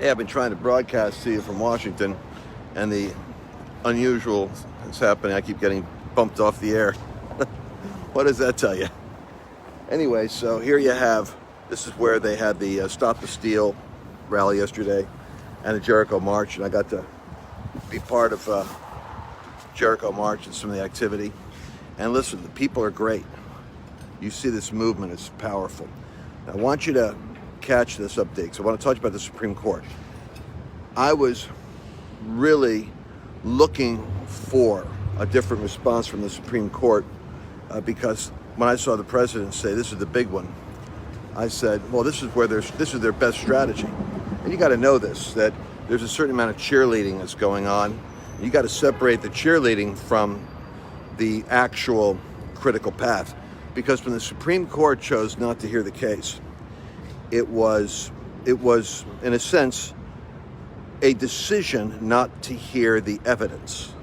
Hey, I've been trying to broadcast to you from Washington, and the unusual is happening. I keep getting bumped off the air. What does that tell you? Anyway, so here you have, this is where they had the Stop the Steal rally yesterday and the Jericho March, and I got to be part of Jericho March and some of the activity. And listen, the people are great. You see this movement, it's powerful. I want you to catch this update. So I want to talk about the Supreme Court. I was really looking for a different response from the Supreme Court because when I saw the president say this is the big one, I said, well, this is their best strategy. And you got to know this, that there's a certain amount of cheerleading that's going on. You got to separate the cheerleading from the actual critical path, because when the Supreme Court chose not to hear the case, it was in a sense a decision not to hear the evidence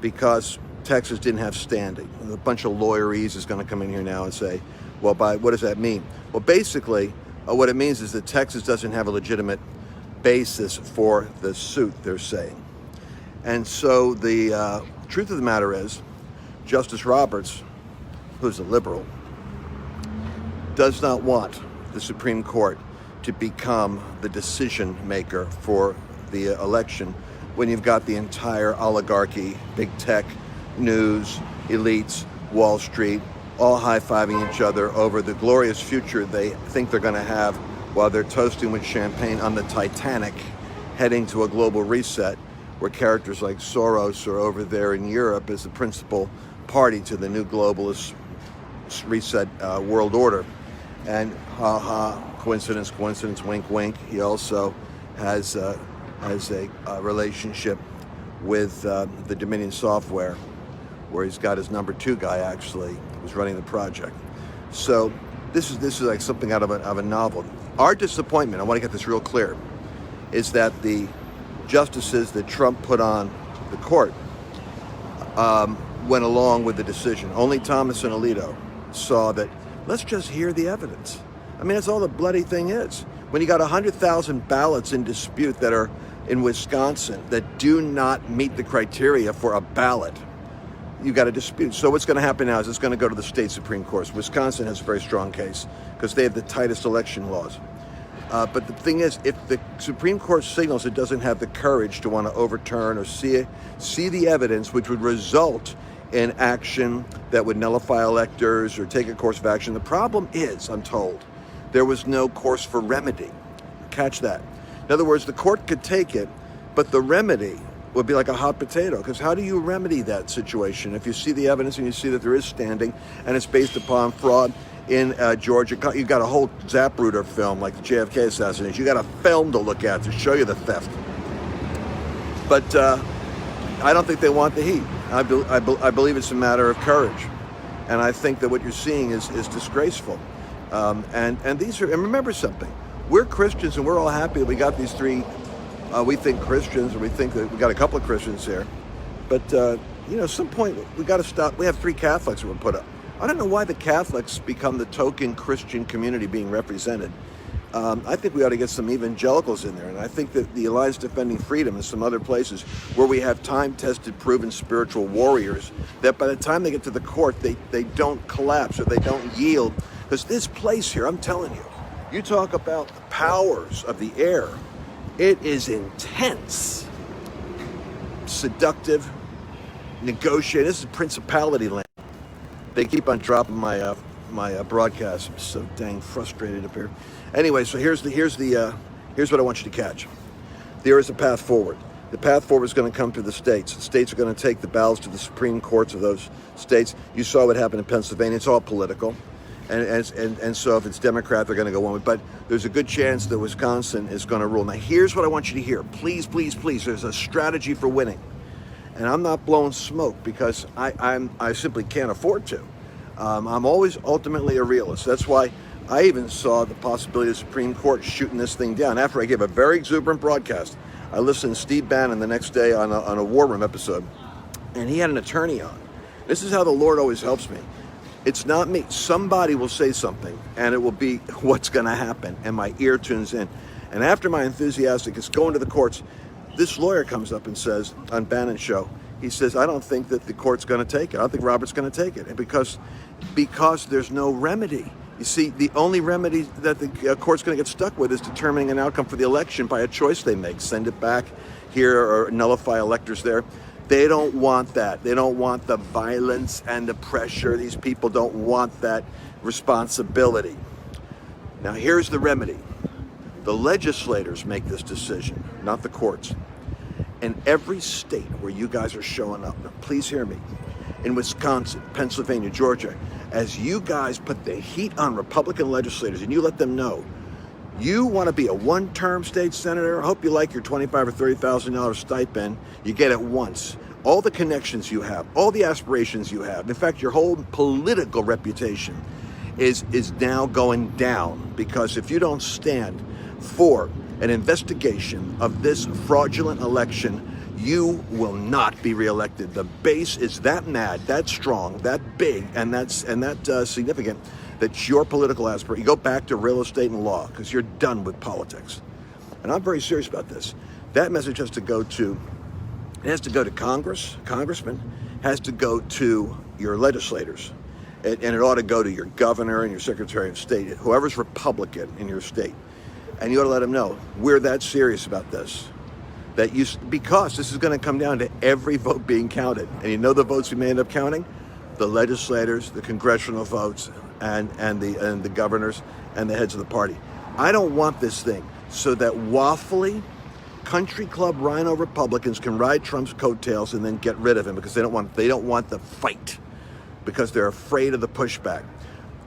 because Texas didn't have standing. A bunch of lawyerese is going to come in here now and say, well, what does that mean? Well, basically, what it means is that Texas doesn't have a legitimate basis for the suit, they're saying. And so the truth of the matter is, Justice Roberts, who's a liberal, does not want the Supreme Court to become the decision maker for the election when you've got the entire oligarchy, big tech, news, elites, Wall Street, all high-fiving each other over the glorious future they think they're going to have while they're toasting with champagne on the Titanic, heading to a global reset where characters like Soros are over there in Europe as the principal party to the new globalist reset world order. And coincidence, wink, wink. He also has a relationship with the Dominion Software, where he's got his number two guy actually who's running the project. So this is like something out of a novel. Our disappointment, I want to get this real clear, is that the justices that Trump put on the court went along with the decision. Only Thomas and Alito saw that, let's just hear the evidence. I mean, that's all the bloody thing is. When you got 100,000 ballots in dispute that are in Wisconsin that do not meet the criteria for a ballot, you got a dispute. So what's going to happen now is it's going to go to the state Supreme Court. Wisconsin has a very strong case because they have the tightest election laws. But the thing is, if the Supreme Court signals it doesn't have the courage to want to overturn or see the evidence, which would result in action that would nullify electors or take a course of action. The problem is, I'm told, there was no course for remedy. Catch that. In other words, the court could take it, but the remedy would be like a hot potato, because how do you remedy that situation if you see the evidence and you see that there is standing and it's based upon fraud in Georgia? You've got a whole Zapruder film like the JFK assassination. You got a film to look at to show you the theft. But I don't think they want the heat. I believe it's a matter of courage, and I think that what you're seeing is disgraceful. And these are, and remember something: we're Christians, and we're all happy that we got these three. We think Christians, or we think that we got a couple of Christians here, but at some point we got to stop. We have three Catholics that were put up. I don't know why the Catholics become the token Christian community being represented. I think we ought to get some evangelicals in there, and I think that the Alliance Defending Freedom and some other places where we have time-tested, proven spiritual warriors, that by the time they get to the court, they don't collapse or they don't yield. Because this place here, I'm telling you, you talk about the powers of the air, it is intense, seductive, negotiating. This is principality land. They keep on dropping my broadcast. I'm so dang frustrated up here. Anyway, so here's what I want you to catch. There is a path forward. The path forward is going to come through the states. The states are going to take the ballots to the Supreme Courts of those states. You saw what happened in Pennsylvania. It's all political. And so if it's Democrat, they're going to go one way. But there's a good chance that Wisconsin is going to rule. Now, here's what I want you to hear. Please, please, please. There's a strategy for winning. And I'm not blowing smoke because I simply can't afford to. I'm always ultimately a realist. That's why I even saw the possibility of the Supreme Court shooting this thing down. After I gave a very exuberant broadcast, I listened to Steve Bannon the next day on a War Room episode, and he had an attorney on. This is how the Lord always helps me. It's not me. Somebody will say something, and it will be what's going to happen, and my ear tunes in. And after my enthusiastic is going to the courts, this lawyer comes up and says on Bannon's show, he says, I don't think that the court's going to take it. I don't think Robert's going to take it. And because there's no remedy. You see, the only remedy that the court's going to get stuck with is determining an outcome for the election by a choice they make. Send it back here or nullify electors there. They don't want that. They don't want the violence and the pressure. These people don't want that responsibility. Now, here's the remedy. The legislators make this decision, not the courts. In every state where you guys are showing up, now please hear me, in Wisconsin, Pennsylvania, Georgia, as you guys put the heat on Republican legislators and you let them know you want to be a one-term state senator, I hope you like your $25,000 or $30,000 stipend, you get it once. All the connections you have, all the aspirations you have, in fact, your whole political reputation is now going down, because if you don't stand for an investigation of this fraudulent election, you will not be reelected. The base is that mad, that strong, that big, and that significant that your political aspiration, you go back to real estate and law because you're done with politics. And I'm very serious about this. That message has to go to Congress, congressmen, has to go to your legislators. And it ought to go to your governor and your secretary of state, whoever's Republican in your state. And you ought to let them know, we're that serious about this. Because this is going to come down to every vote being counted. And you know the votes we may end up counting? The legislators, the congressional votes, and the governors and the heads of the party. I don't want this thing so that waffly country club rhino Republicans can ride Trump's coattails and then get rid of him because they don't want the fight, because they're afraid of the pushback.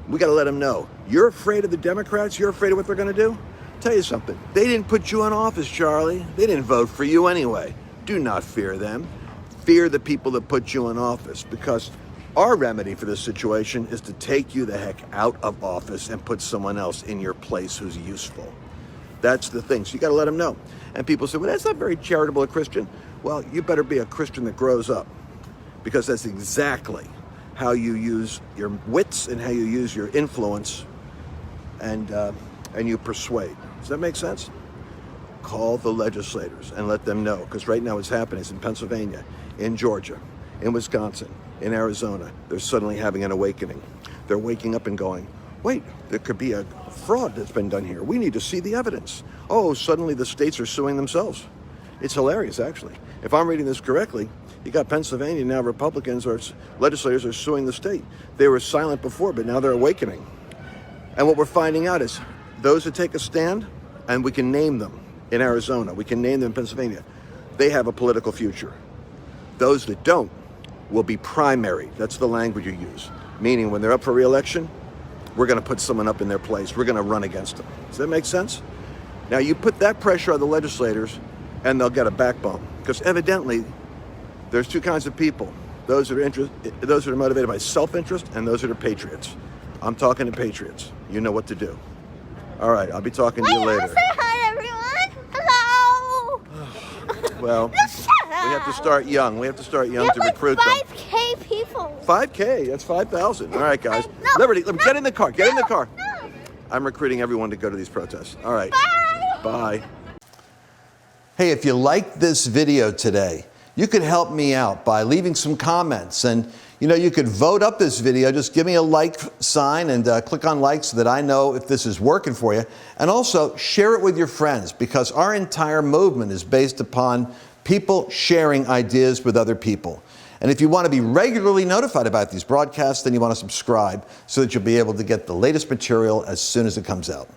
We got to let them know, you're afraid of the Democrats, you're afraid of what they're going to do? Tell you something, they didn't put you in office, Charlie. They didn't vote for you anyway. Do not fear them. Fear the people that put you in office, because our remedy for this situation is to take you the heck out of office and put someone else in your place who's useful. That's the thing. So you got to let them know. And people say, well, that's not very charitable, a Christian. Well, you better be a Christian that grows up, because that's exactly how you use your wits and how you use your influence and you persuade. Does that make sense? Call the legislators and let them know, because right now what's happening is in Pennsylvania, in Georgia, in Wisconsin, in Arizona, they're suddenly having an awakening. They're waking up and going, wait, there could be a fraud that's been done here. We need to see the evidence. Oh, suddenly the states are suing themselves. It's hilarious, actually. If I'm reading this correctly, you got Pennsylvania now, Republicans or legislators are suing the state. They were silent before, but now they're awakening. And what we're finding out is those that take a stand, and we can name them in Arizona, we can name them in Pennsylvania, they have a political future. Those that don't will be primary. That's the language you use. Meaning when they're up for re-election, we're going to put someone up in their place. We're going to run against them. Does that make sense? Now you put that pressure on the legislators and they'll get a backbone. Because evidently, there's two kinds of people. Those that are motivated by self-interest and those that are patriots. I'm talking to patriots. You know what to do. All right, I'll be talking to you later. Say hi, everyone. Hello. Well, we have to start young. We have to start young to recruit them. 5K people. 5K, that's 5,000. All right, guys. No, Liberty, get in the car. Get in the car. No. I'm recruiting everyone to go to these protests. All right. Bye. Bye. Hey, if you liked this video today, you could help me out by leaving some comments. And, you could vote up this video. Just give me a like sign and click on like so that I know if this is working for you. And also share it with your friends, because our entire movement is based upon people sharing ideas with other people. And if you want to be regularly notified about these broadcasts, then you want to subscribe so that you'll be able to get the latest material as soon as it comes out.